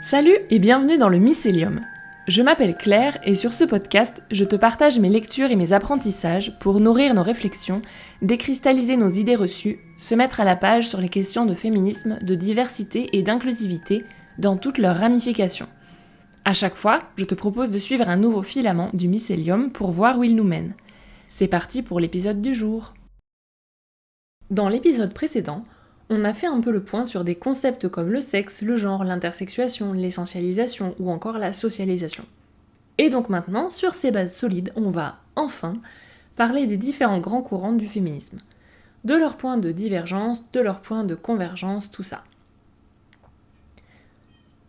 Salut et bienvenue dans le Mycélium. Je m'appelle Claire et sur ce podcast, je te partage mes lectures et mes apprentissages pour nourrir nos réflexions, décristalliser nos idées reçues, se mettre à la page sur les questions de féminisme, de diversité et d'inclusivité dans toutes leurs ramifications. À chaque fois, je te propose de suivre un nouveau filament du Mycélium pour voir où il nous mène. C'est parti pour l'épisode du jour. Dans l'épisode précédent, on a fait un peu le point sur des concepts comme le sexe, le genre, l'intersexuation, l'essentialisation ou encore la socialisation. Et donc maintenant, sur ces bases solides, on va enfin parler des différents grands courants du féminisme. De leurs points de divergence, de leurs points de convergence, tout ça.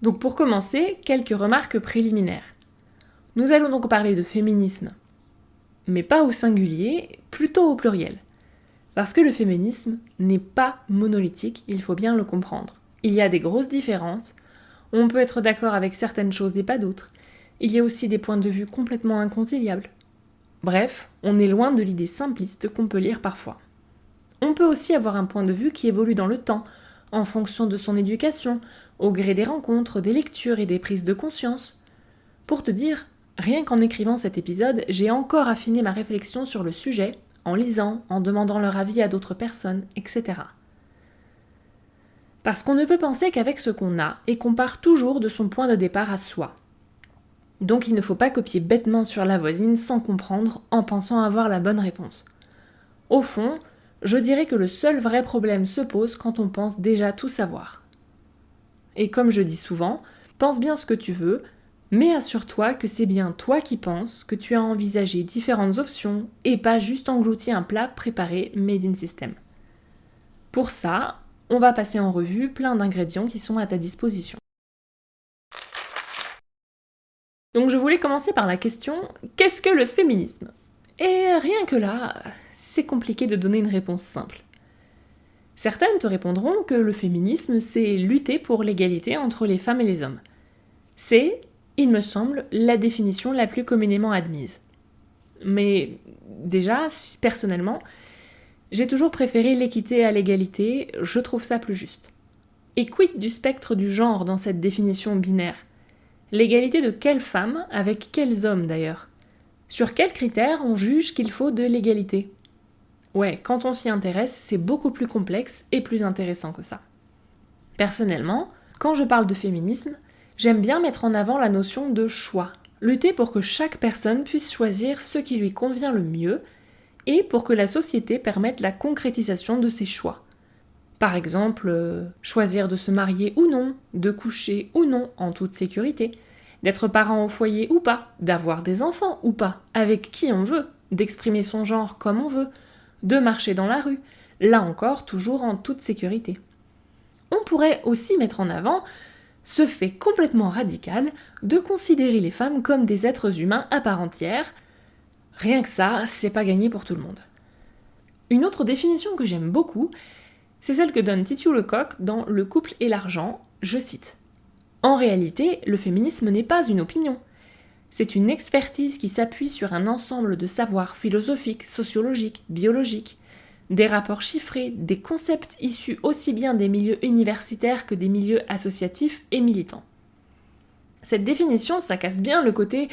Donc pour commencer, quelques remarques préliminaires. Nous allons donc parler de féminisme, mais pas au singulier, plutôt au pluriel. Parce que le féminisme n'est pas monolithique, il faut bien le comprendre. Il y a des grosses différences, on peut être d'accord avec certaines choses et pas d'autres. Il y a aussi des points de vue complètement inconciliables. Bref, on est loin de l'idée simpliste qu'on peut lire parfois. On peut aussi avoir un point de vue qui évolue dans le temps, en fonction de son éducation, au gré des rencontres, des lectures et des prises de conscience. Pour te dire, rien qu'en écrivant cet épisode, j'ai encore affiné ma réflexion sur le sujet, en lisant, en demandant leur avis à d'autres personnes, etc. Parce qu'on ne peut penser qu'avec ce qu'on a et qu'on part toujours de son point de départ à soi. Donc il ne faut pas copier bêtement sur la voisine sans comprendre en pensant avoir la bonne réponse. Au fond, je dirais que le seul vrai problème se pose quand on pense déjà tout savoir. Et comme je dis souvent, pense bien ce que tu veux, mais assure-toi que c'est bien toi qui penses, que tu as envisagé différentes options et pas juste englouti un plat préparé made in system. Pour ça, on va passer en revue plein d'ingrédients qui sont à ta disposition. Donc je voulais commencer par la question « Qu'est-ce que le féminisme ?» Et rien que là, c'est compliqué de donner une réponse simple. Certaines te répondront que le féminisme, c'est lutter pour l'égalité entre les femmes et les hommes. C'est, il me semble, la définition la plus communément admise. Mais déjà, personnellement, j'ai toujours préféré l'équité à l'égalité, je trouve ça plus juste. Et quid du spectre du genre dans cette définition binaire ? L'égalité de quelles femmes avec quels hommes d'ailleurs ? Sur quels critères on juge qu'il faut de l'égalité ? Ouais, quand on s'y intéresse, c'est beaucoup plus complexe et plus intéressant que ça. Personnellement, quand je parle de féminisme, j'aime bien mettre en avant la notion de choix. Lutter pour que chaque personne puisse choisir ce qui lui convient le mieux et pour que la société permette la concrétisation de ses choix. Par exemple, choisir de se marier ou non, de coucher ou non en toute sécurité, d'être parent au foyer ou pas, d'avoir des enfants ou pas, avec qui on veut, d'exprimer son genre comme on veut, de marcher dans la rue, là encore toujours en toute sécurité. On pourrait aussi mettre en avant ce fait complètement radical de considérer les femmes comme des êtres humains à part entière. Rien que ça, c'est pas gagné pour tout le monde. Une autre définition que j'aime beaucoup, c'est celle que donne Titiou Lecoq dans Le couple et l'argent, je cite. En réalité, le féminisme n'est pas une opinion. C'est une expertise qui s'appuie sur un ensemble de savoirs philosophiques, sociologiques, biologiques, des rapports chiffrés, des concepts issus aussi bien des milieux universitaires que des milieux associatifs et militants. Cette définition, ça casse bien le côté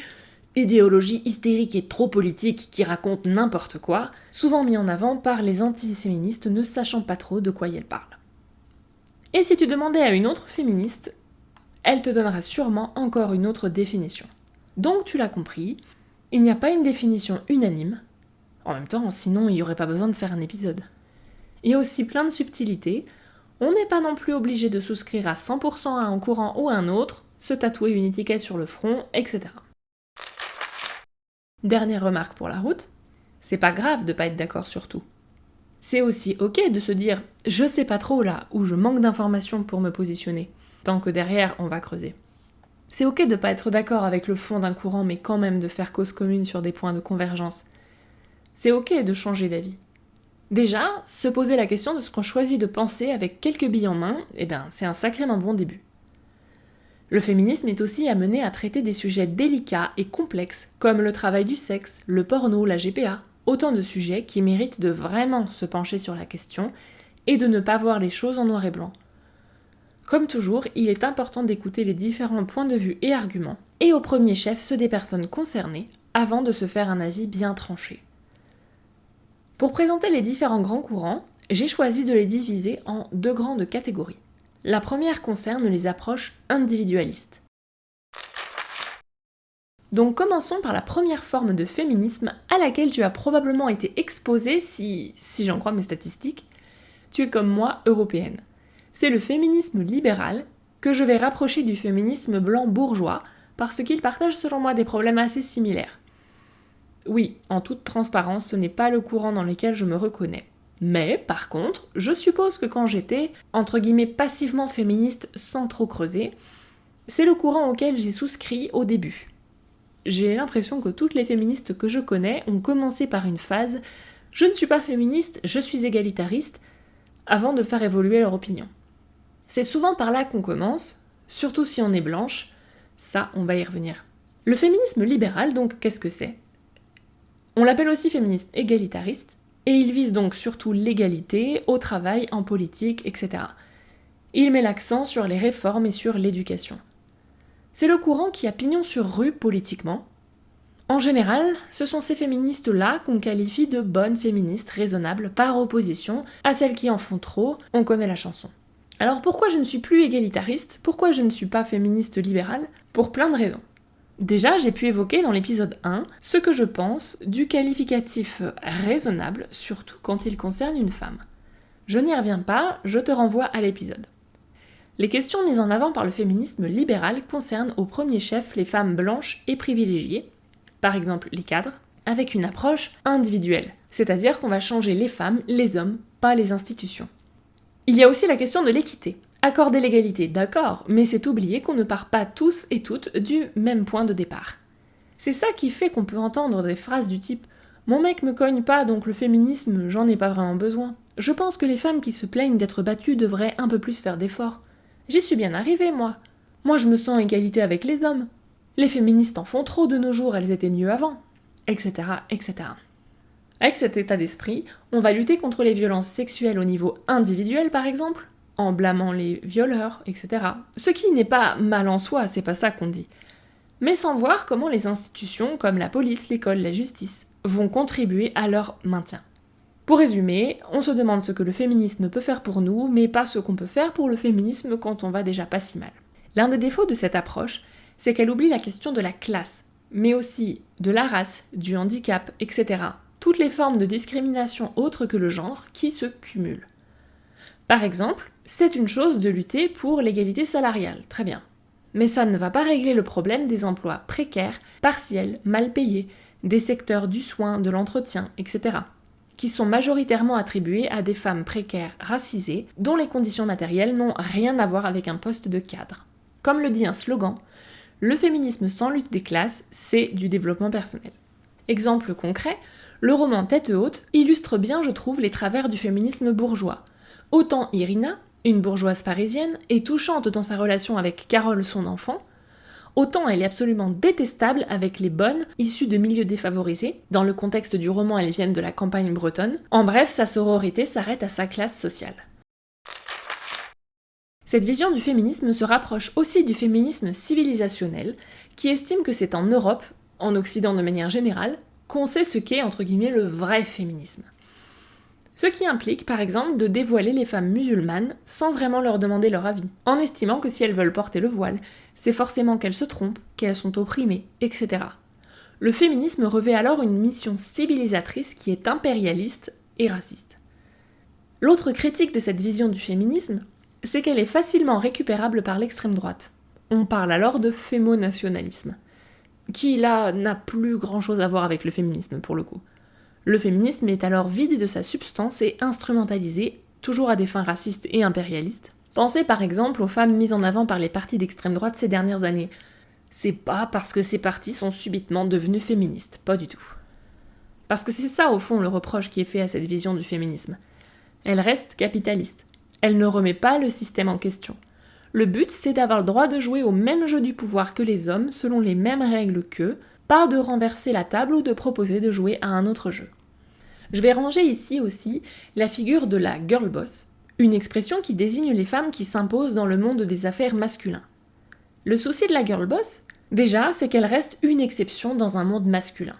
idéologie hystérique et trop politique qui raconte n'importe quoi, souvent mis en avant par les antiféministes ne sachant pas trop de quoi elles parlent. Et si tu demandais à une autre féministe, elle te donnera sûrement encore une autre définition. Donc tu l'as compris, il n'y a pas une définition unanime. En même temps, sinon il n'y aurait pas besoin de faire un épisode. Il y a aussi plein de subtilités, on n'est pas non plus obligé de souscrire à 100% à un courant ou à un autre, se tatouer une étiquette sur le front, etc. Dernière remarque pour la route, c'est pas grave de pas être d'accord sur tout. C'est aussi ok de se dire « je sais pas trop là » ou « je manque d'informations pour me positionner », tant que derrière on va creuser. C'est ok de pas être d'accord avec le fond d'un courant mais quand même de faire cause commune sur des points de convergence. C'est ok de changer d'avis. Déjà, se poser la question de ce qu'on choisit de penser avec quelques billes en main, c'est un sacrément bon début. Le féminisme est aussi amené à traiter des sujets délicats et complexes, comme le travail du sexe, le porno, la GPA, autant de sujets qui méritent de vraiment se pencher sur la question et de ne pas voir les choses en noir et blanc. Comme toujours, il est important d'écouter les différents points de vue et arguments, et au premier chef ceux des personnes concernées, avant de se faire un avis bien tranché. Pour présenter les différents grands courants, j'ai choisi de les diviser en 2 grandes catégories. La première concerne les approches individualistes. Donc commençons par la première forme de féminisme à laquelle tu as probablement été exposée si j'en crois mes statistiques, tu es comme moi européenne. C'est le féminisme libéral que je vais rapprocher du féminisme blanc bourgeois parce qu'il partage selon moi des problèmes assez similaires. Oui, en toute transparence, ce n'est pas le courant dans lequel je me reconnais. Mais, par contre, je suppose que quand j'étais, entre guillemets, passivement féministe sans trop creuser, c'est le courant auquel j'ai souscrit au début. J'ai l'impression que toutes les féministes que je connais ont commencé par une phase « je ne suis pas féministe, je suis égalitariste » avant de faire évoluer leur opinion. C'est souvent par là qu'on commence, surtout si on est blanche, ça on va y revenir. Le féminisme libéral, donc, qu'est-ce que c'est ? On l'appelle aussi féministe égalitariste, et il vise donc surtout l'égalité au travail, en politique, etc. Il met l'accent sur les réformes et sur l'éducation. C'est le courant qui a pignon sur rue politiquement. En général, ce sont ces féministes-là qu'on qualifie de bonnes féministes raisonnables par opposition à celles qui en font trop, on connaît la chanson. Alors pourquoi je ne suis plus égalitariste ? Pourquoi je ne suis pas féministe libérale ? Pour plein de raisons. Déjà, j'ai pu évoquer dans l'épisode 1 ce que je pense du qualificatif raisonnable, surtout quand il concerne une femme. Je n'y reviens pas, je te renvoie à l'épisode. Les questions mises en avant par le féminisme libéral concernent au premier chef les femmes blanches et privilégiées, par exemple les cadres, avec une approche individuelle, c'est-à-dire qu'on va changer les femmes, les hommes, pas les institutions. Il y a aussi la question de l'équité. Accorder l'égalité, d'accord, mais c'est oublier qu'on ne part pas tous et toutes du même point de départ. C'est ça qui fait qu'on peut entendre des phrases du type « Mon mec me cogne pas, donc le féminisme, j'en ai pas vraiment besoin. Je pense que les femmes qui se plaignent d'être battues devraient un peu plus faire d'efforts. J'y suis bien arrivée, moi. Moi, je me sens en égalité avec les hommes. Les féministes en font trop de nos jours, elles étaient mieux avant. » etc., etc. Avec cet état d'esprit, on va lutter contre les violences sexuelles au niveau individuel, par exemple, en blâmant les violeurs, etc. Ce qui n'est pas mal en soi, c'est pas ça qu'on dit. Mais sans voir comment les institutions, comme la police, l'école, la justice, vont contribuer à leur maintien. Pour résumer, on se demande ce que le féminisme peut faire pour nous, mais pas ce qu'on peut faire pour le féminisme quand on va déjà pas si mal. L'un des défauts de cette approche, c'est qu'elle oublie la question de la classe, mais aussi de la race, du handicap, etc. Toutes les formes de discrimination autres que le genre qui se cumulent. Par exemple, c'est une chose de lutter pour l'égalité salariale, très bien. Mais ça ne va pas régler le problème des emplois précaires, partiels, mal payés, des secteurs du soin, de l'entretien, etc., qui sont majoritairement attribués à des femmes précaires racisées dont les conditions matérielles n'ont rien à voir avec un poste de cadre. Comme le dit un slogan, le féminisme sans lutte des classes, c'est du développement personnel. Exemple concret, le roman Tête haute illustre bien, je trouve, les travers du féminisme bourgeois. Autant Irina, une bourgeoise parisienne, est touchante dans sa relation avec Carole, son enfant, autant elle est absolument détestable avec les bonnes, issues de milieux défavorisés. Dans le contexte du roman, elles viennent de la campagne bretonne. En bref, sa sororité s'arrête à sa classe sociale. Cette vision du féminisme se rapproche aussi du féminisme civilisationnel, qui estime que c'est en Europe, en Occident de manière générale, qu'on sait ce qu'est, entre guillemets, le vrai féminisme. Ce qui implique, par exemple, de dévoiler les femmes musulmanes sans vraiment leur demander leur avis, en estimant que si elles veulent porter le voile, c'est forcément qu'elles se trompent, qu'elles sont opprimées, etc. Le féminisme revêt alors une mission civilisatrice qui est impérialiste et raciste. L'autre critique de cette vision du féminisme, c'est qu'elle est facilement récupérable par l'extrême droite. On parle alors de fémonationalisme, qui là n'a plus grand-chose à voir avec le féminisme pour le coup. Le féminisme est alors vide de sa substance et instrumentalisé, toujours à des fins racistes et impérialistes. Pensez par exemple aux femmes mises en avant par les partis d'extrême droite ces dernières années. C'est pas parce que ces partis sont subitement devenus féministes, pas du tout. Parce que c'est ça au fond le reproche qui est fait à cette vision du féminisme. Elle reste capitaliste. Elle ne remet pas le système en question. Le but, c'est d'avoir le droit de jouer au même jeu du pouvoir que les hommes, selon les mêmes règles qu'eux, pas de renverser la table ou de proposer de jouer à un autre jeu. Je vais ranger ici aussi la figure de la girl boss, une expression qui désigne les femmes qui s'imposent dans le monde des affaires masculin. Le souci de la girl boss, déjà, c'est qu'elle reste une exception dans un monde masculin.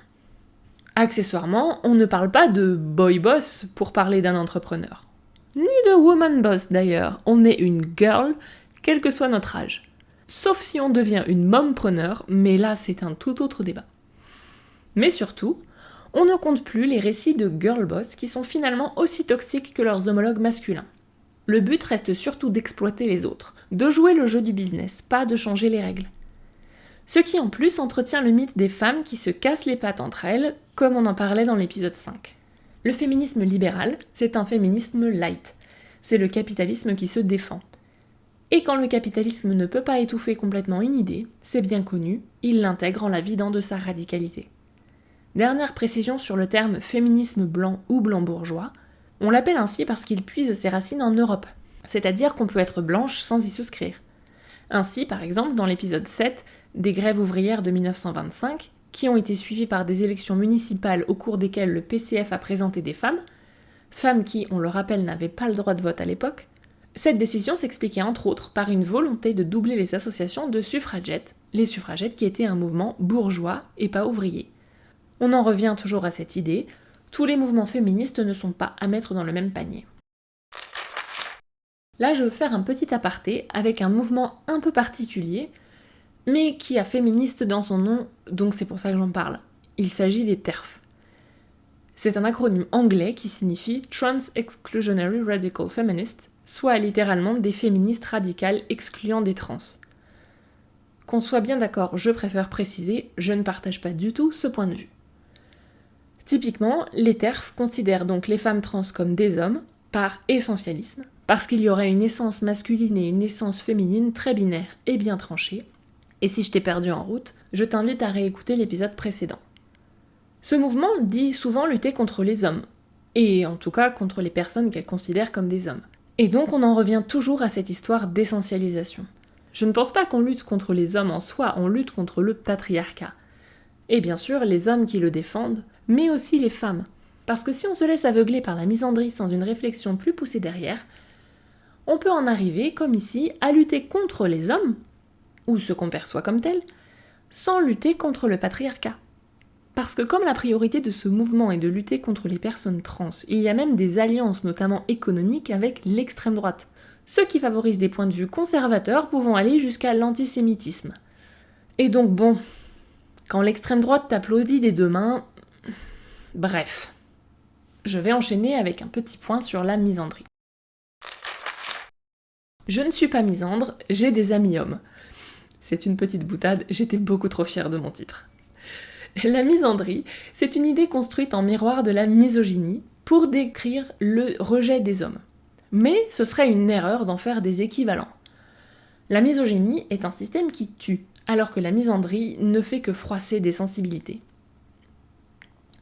Accessoirement, on ne parle pas de boy boss pour parler d'un entrepreneur. Ni de woman boss d'ailleurs, on est une girl, quel que soit notre âge. Sauf si on devient une mompreneur, mais là c'est un tout autre débat. Mais surtout, on ne compte plus les récits de girl boss qui sont finalement aussi toxiques que leurs homologues masculins. Le but reste surtout d'exploiter les autres, de jouer le jeu du business, pas de changer les règles. Ce qui en plus entretient le mythe des femmes qui se cassent les pattes entre elles, comme on en parlait dans l'épisode 5. Le féminisme libéral, c'est un féminisme light. C'est le capitalisme qui se défend. Et quand le capitalisme ne peut pas étouffer complètement une idée, c'est bien connu, il l'intègre en la vidant de sa radicalité. Dernière précision sur le terme féminisme blanc ou blanc bourgeois, on l'appelle ainsi parce qu'il puise ses racines en Europe, c'est-à-dire qu'on peut être blanche sans y souscrire. Ainsi, par exemple, dans l'épisode 7, des grèves ouvrières de 1925, qui ont été suivies par des élections municipales au cours desquelles le PCF a présenté des femmes qui, on le rappelle, n'avaient pas le droit de vote à l'époque, cette décision s'expliquait entre autres par une volonté de doubler les associations de suffragettes, les suffragettes qui étaient un mouvement bourgeois et pas ouvrier. On en revient toujours à cette idée, tous les mouvements féministes ne sont pas à mettre dans le même panier. Là, je veux faire un petit aparté avec un mouvement un peu particulier, mais qui a féministe dans son nom, donc c'est pour ça que j'en parle. Il s'agit des TERF. C'est un acronyme anglais qui signifie Trans Exclusionary Radical Feminist, soit littéralement des féministes radicales excluant des trans. Qu'on soit bien d'accord, je préfère préciser, je ne partage pas du tout ce point de vue. Typiquement, les TERF considèrent donc les femmes trans comme des hommes, par essentialisme, parce qu'il y aurait une essence masculine et une essence féminine très binaire et bien tranchée. Et si je t'ai perdu en route, je t'invite à réécouter l'épisode précédent. Ce mouvement dit souvent lutter contre les hommes, et en tout cas contre les personnes qu'elle considère comme des hommes. Et donc on en revient toujours à cette histoire d'essentialisation. Je ne pense pas qu'on lutte contre les hommes en soi, on lutte contre le patriarcat. Et bien sûr les hommes qui le défendent, mais aussi les femmes. Parce que si on se laisse aveugler par la misandrie sans une réflexion plus poussée derrière, on peut en arriver, comme ici, à lutter contre les hommes, ou ce qu'on perçoit comme tel, sans lutter contre le patriarcat. Parce que comme la priorité de ce mouvement est de lutter contre les personnes trans, il y a même des alliances, notamment économiques, avec l'extrême droite, ce qui favorise des points de vue conservateurs pouvant aller jusqu'à l'antisémitisme. Et donc bon, quand l'extrême droite t'applaudit des deux mains... Bref. Je vais enchaîner avec un petit point sur la misandrie. Je ne suis pas misandre, j'ai des amis hommes. C'est une petite boutade, j'étais beaucoup trop fière de mon titre. La misandrie, c'est une idée construite en miroir de la misogynie pour décrire le rejet des hommes. Mais ce serait une erreur d'en faire des équivalents. La misogynie est un système qui tue, alors que la misandrie ne fait que froisser des sensibilités.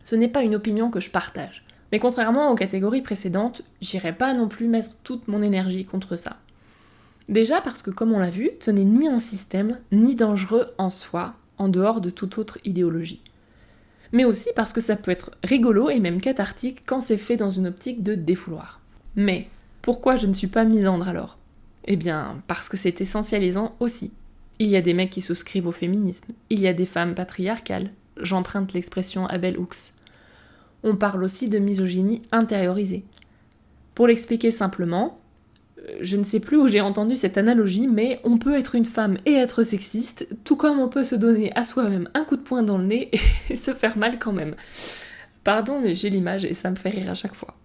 Ce n'est pas une opinion que je partage, mais contrairement aux catégories précédentes, j'irai pas non plus mettre toute mon énergie contre ça. Déjà parce que, comme on l'a vu, ce n'est ni un système, ni dangereux en soi, en dehors de toute autre idéologie. Mais aussi parce que ça peut être rigolo et même cathartique quand c'est fait dans une optique de défouloir. Mais, pourquoi je ne suis pas misandre alors ? Eh bien, parce que c'est essentialisant aussi. Il y a des mecs qui souscrivent au féminisme, il y a des femmes patriarcales, j'emprunte l'expression à Bell Hooks. On parle aussi de misogynie intériorisée. Pour l'expliquer simplement, je ne sais plus où j'ai entendu cette analogie, mais on peut être une femme et être sexiste, tout comme on peut se donner à soi-même un coup de poing dans le nez et se faire mal quand même. Pardon, mais j'ai l'image et ça me fait rire à chaque fois.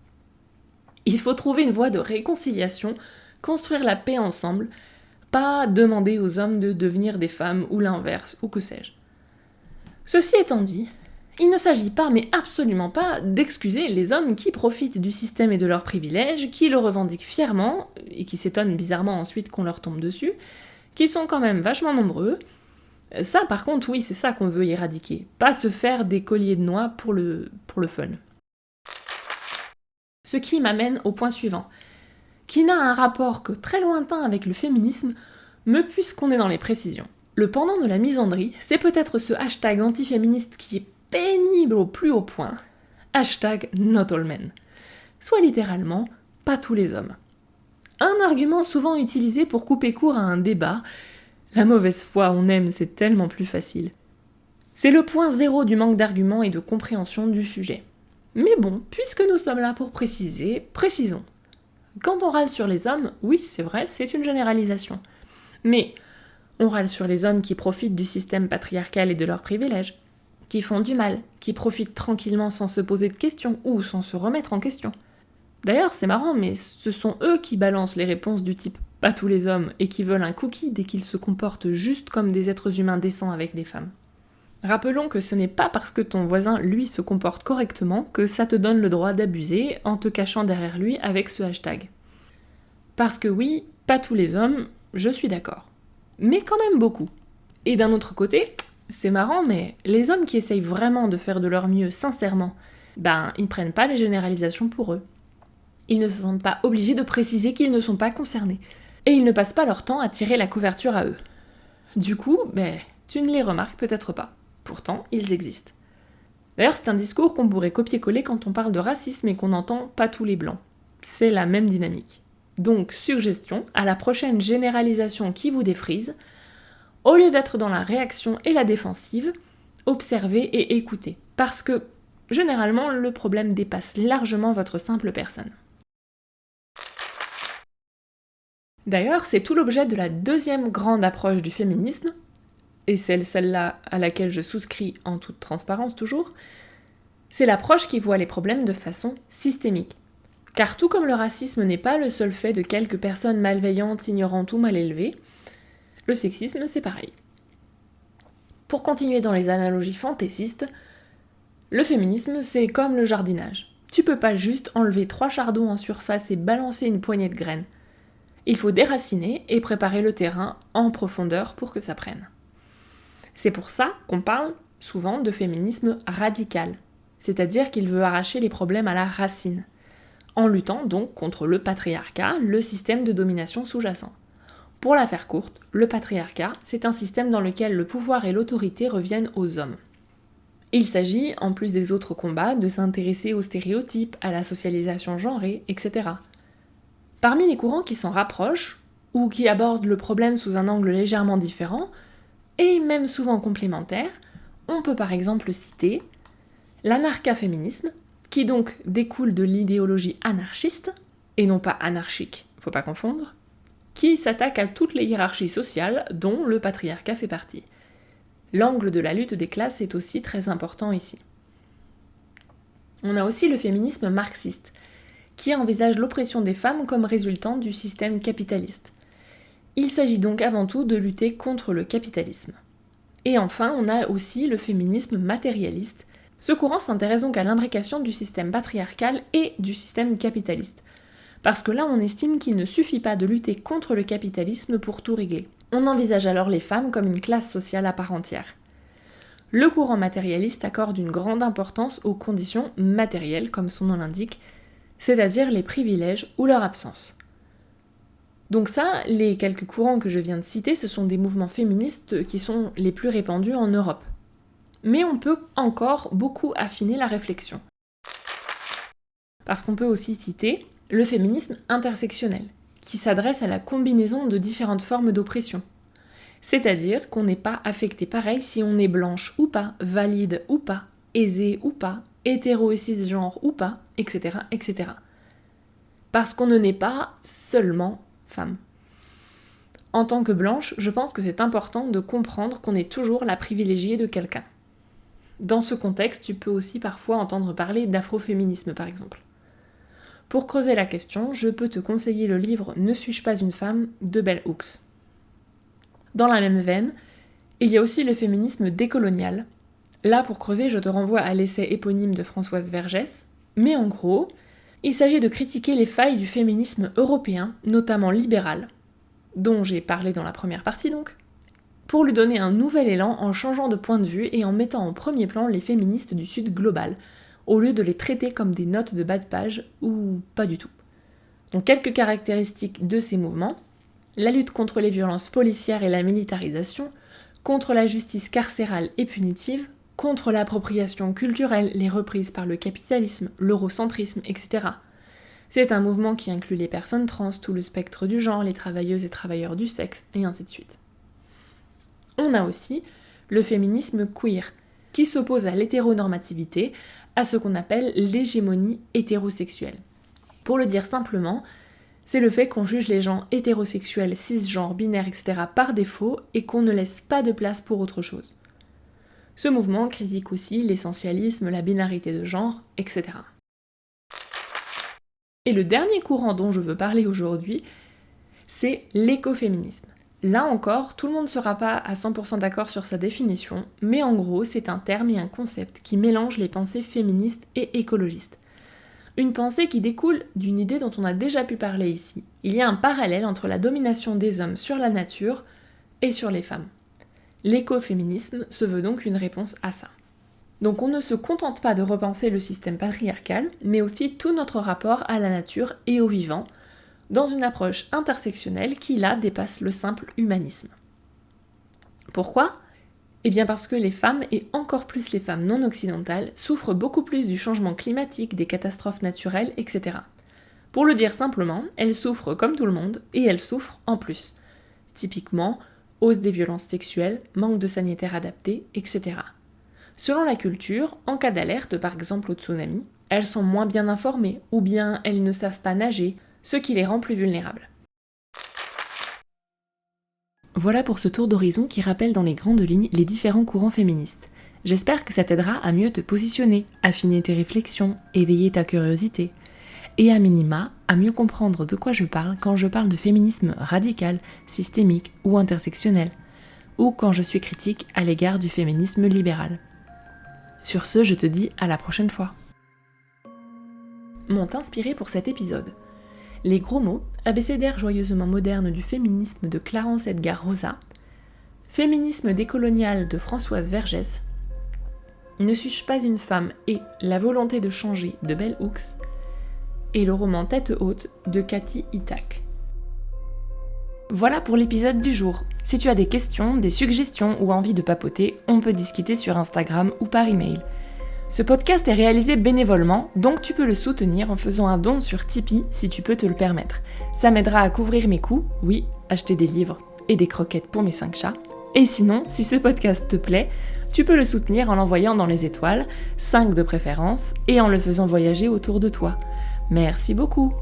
Il faut trouver une voie de réconciliation, construire la paix ensemble, pas demander aux hommes de devenir des femmes ou l'inverse, ou que sais-je. Ceci étant dit, il ne s'agit pas, mais absolument pas, d'excuser les hommes qui profitent du système et de leurs privilèges, qui le revendiquent fièrement, et qui s'étonnent bizarrement ensuite qu'on leur tombe dessus, qui sont quand même vachement nombreux. Ça, par contre, oui, c'est ça qu'on veut éradiquer, pas se faire des colliers de noix pour le fun. Ce qui m'amène au point suivant, qui n'a un rapport que très lointain avec le féminisme, mais puisqu'on est dans les précisions. Le pendant de la misandrie, c'est peut-être ce hashtag antiféministe qui est pénible au plus haut point, hashtag not all men. Soit littéralement, pas tous les hommes. Un argument souvent utilisé pour couper court à un débat. La mauvaise foi, on aime, c'est tellement plus facile. C'est le point zéro du manque d'arguments et de compréhension du sujet. Mais bon, puisque nous sommes là pour préciser, précisons. Quand on râle sur les hommes, oui, c'est vrai, c'est une généralisation. Mais on râle sur les hommes qui profitent du système patriarcal et de leurs privilèges, qui font du mal, qui profitent tranquillement sans se poser de questions ou sans se remettre en question. D'ailleurs, c'est marrant, mais ce sont eux qui balancent les réponses du type « pas tous les hommes » et qui veulent un cookie dès qu'ils se comportent juste comme des êtres humains décents avec des femmes. Rappelons que ce n'est pas parce que ton voisin, lui, se comporte correctement que ça te donne le droit d'abuser en te cachant derrière lui avec ce hashtag. Parce que oui, pas tous les hommes, je suis d'accord. Mais quand même beaucoup. Et d'un autre côté, c'est marrant, mais les hommes qui essayent vraiment de faire de leur mieux sincèrement, ils prennent pas les généralisations pour eux. Ils ne se sentent pas obligés de préciser qu'ils ne sont pas concernés. Et ils ne passent pas leur temps à tirer la couverture à eux. Du coup, tu ne les remarques peut-être pas. Pourtant, ils existent. D'ailleurs, c'est un discours qu'on pourrait copier-coller quand on parle de racisme et qu'on n'entend pas tous les blancs. C'est la même dynamique. Donc, suggestion, à la prochaine généralisation qui vous défrise, au lieu d'être dans la réaction et la défensive, observez et écoutez. Parce que, généralement, le problème dépasse largement votre simple personne. D'ailleurs, c'est tout l'objet de la deuxième grande approche du féminisme, et c'est celle-là à laquelle je souscris en toute transparence toujours, c'est l'approche qui voit les problèmes de façon systémique. Car tout comme le racisme n'est pas le seul fait de quelques personnes malveillantes, ignorantes ou mal élevées, le sexisme c'est pareil. Pour continuer dans les analogies fantaisistes, le féminisme c'est comme le jardinage. Tu peux pas juste enlever 3 chardons en surface et balancer une poignée de graines. Il faut déraciner et préparer le terrain en profondeur pour que ça prenne. C'est pour ça qu'on parle souvent de féminisme radical, c'est-à-dire qu'il veut arracher les problèmes à la racine, en luttant donc contre le patriarcat, le système de domination sous-jacent. Pour la faire courte, le patriarcat, c'est un système dans lequel le pouvoir et l'autorité reviennent aux hommes. Il s'agit, en plus des autres combats, de s'intéresser aux stéréotypes, à la socialisation genrée, etc. Parmi les courants qui s'en rapprochent, ou qui abordent le problème sous un angle légèrement différent, et même souvent complémentaire, on peut par exemple citer l'anarcha-féminisme, qui donc découle de l'idéologie anarchiste, et non pas anarchique, faut pas confondre, qui s'attaque à toutes les hiérarchies sociales dont le patriarcat fait partie. L'angle de la lutte des classes est aussi très important ici. On a aussi le féminisme marxiste, qui envisage l'oppression des femmes comme résultant du système capitaliste. Il s'agit donc avant tout de lutter contre le capitalisme. Et enfin, on a aussi le féminisme matérialiste. Ce courant s'intéresse donc à l'imbrication du système patriarcal et du système capitaliste. Parce que là, on estime qu'il ne suffit pas de lutter contre le capitalisme pour tout régler. On envisage alors les femmes comme une classe sociale à part entière. Le courant matérialiste accorde une grande importance aux conditions matérielles, comme son nom l'indique, c'est-à-dire les privilèges ou leur absence. Donc ça, les quelques courants que je viens de citer, ce sont des mouvements féministes qui sont les plus répandus en Europe. Mais on peut encore beaucoup affiner la réflexion. Parce qu'on peut aussi citer le féminisme intersectionnel, qui s'adresse à la combinaison de différentes formes d'oppression. C'est-à-dire qu'on n'est pas affecté pareil si on est blanche ou pas, valide ou pas, aisée ou pas, hétéro et cisgenre ou pas, etc., etc. Parce qu'on ne naît pas seulement femme. En tant que blanche, je pense que c'est important de comprendre qu'on est toujours la privilégiée de quelqu'un. Dans ce contexte, tu peux aussi parfois entendre parler d'afroféminisme par exemple. Pour creuser la question, je peux te conseiller le livre « Ne suis-je pas une femme » de Bell Hooks. Dans la même veine, il y a aussi le féminisme décolonial. Là, pour creuser, je te renvoie à l'essai éponyme de Françoise Vergès, mais en gros, il s'agit de critiquer les failles du féminisme européen, notamment libéral, dont j'ai parlé dans la première partie donc, pour lui donner un nouvel élan en changeant de point de vue et en mettant en premier plan les féministes du Sud global, au lieu de les traiter comme des notes de bas de page, ou pas du tout. Donc quelques caractéristiques de ces mouvements: la lutte contre les violences policières et la militarisation, contre la justice carcérale et punitive, contre l'appropriation culturelle, les reprises par le capitalisme, l'eurocentrisme, etc. C'est un mouvement qui inclut les personnes trans, tout le spectre du genre, les travailleuses et travailleurs du sexe, et ainsi de suite. On a aussi le féminisme queer, qui s'oppose à l'hétéronormativité, à ce qu'on appelle l'hégémonie hétérosexuelle. Pour le dire simplement, c'est le fait qu'on juge les gens hétérosexuels, cisgenres, binaires, etc. par défaut et qu'on ne laisse pas de place pour autre chose. Ce mouvement critique aussi l'essentialisme, la binarité de genre, etc. Et le dernier courant dont je veux parler aujourd'hui, c'est l'écoféminisme. Là encore, tout le monde ne sera pas à 100% d'accord sur sa définition, mais en gros, c'est un terme et un concept qui mélange les pensées féministes et écologistes. Une pensée qui découle d'une idée dont on a déjà pu parler ici. Il y a un parallèle entre la domination des hommes sur la nature et sur les femmes. L'écoféminisme se veut donc une réponse à ça. Donc on ne se contente pas de repenser le système patriarcal, mais aussi tout notre rapport à la nature et au vivant, dans une approche intersectionnelle qui là dépasse le simple humanisme. Pourquoi ? Eh bien parce que les femmes, et encore plus les femmes non occidentales, souffrent beaucoup plus du changement climatique, des catastrophes naturelles, etc. Pour le dire simplement, elles souffrent comme tout le monde, et elles souffrent en plus. Typiquement, hausse des violences sexuelles, manque de sanitaires adaptés, etc. Selon la culture, en cas d'alerte par exemple au tsunami, elles sont moins bien informées, ou bien elles ne savent pas nager, ce qui les rend plus vulnérables. Voilà pour ce tour d'horizon qui rappelle dans les grandes lignes les différents courants féministes. J'espère que ça t'aidera à mieux te positionner, affiner tes réflexions, éveiller ta curiosité, et à minima, à mieux comprendre de quoi je parle quand je parle de féminisme radical, systémique ou intersectionnel, ou quand je suis critique à l'égard du féminisme libéral. Sur ce, je te dis à la prochaine fois. M'ont inspiré pour cet épisode les gros mots, abécédaire joyeusement moderne du féminisme de Clarence Edgar Rosa, féminisme décolonial de Françoise Vergès, Ne suis-je pas une femme et La volonté de changer de Bell Hooks, et le roman Tête haute de Cathy Itac. Voilà pour l'épisode du jour. Si tu as des questions, des suggestions ou envie de papoter, on peut discuter sur Instagram ou par email. Ce podcast est réalisé bénévolement, donc tu peux le soutenir en faisant un don sur Tipeee si tu peux te le permettre. Ça m'aidera à couvrir mes coûts, oui, acheter des livres et des croquettes pour mes 5 chats. Et sinon, si ce podcast te plaît, tu peux le soutenir en l'envoyant dans les étoiles, 5 de préférence, et en le faisant voyager autour de toi. Merci beaucoup!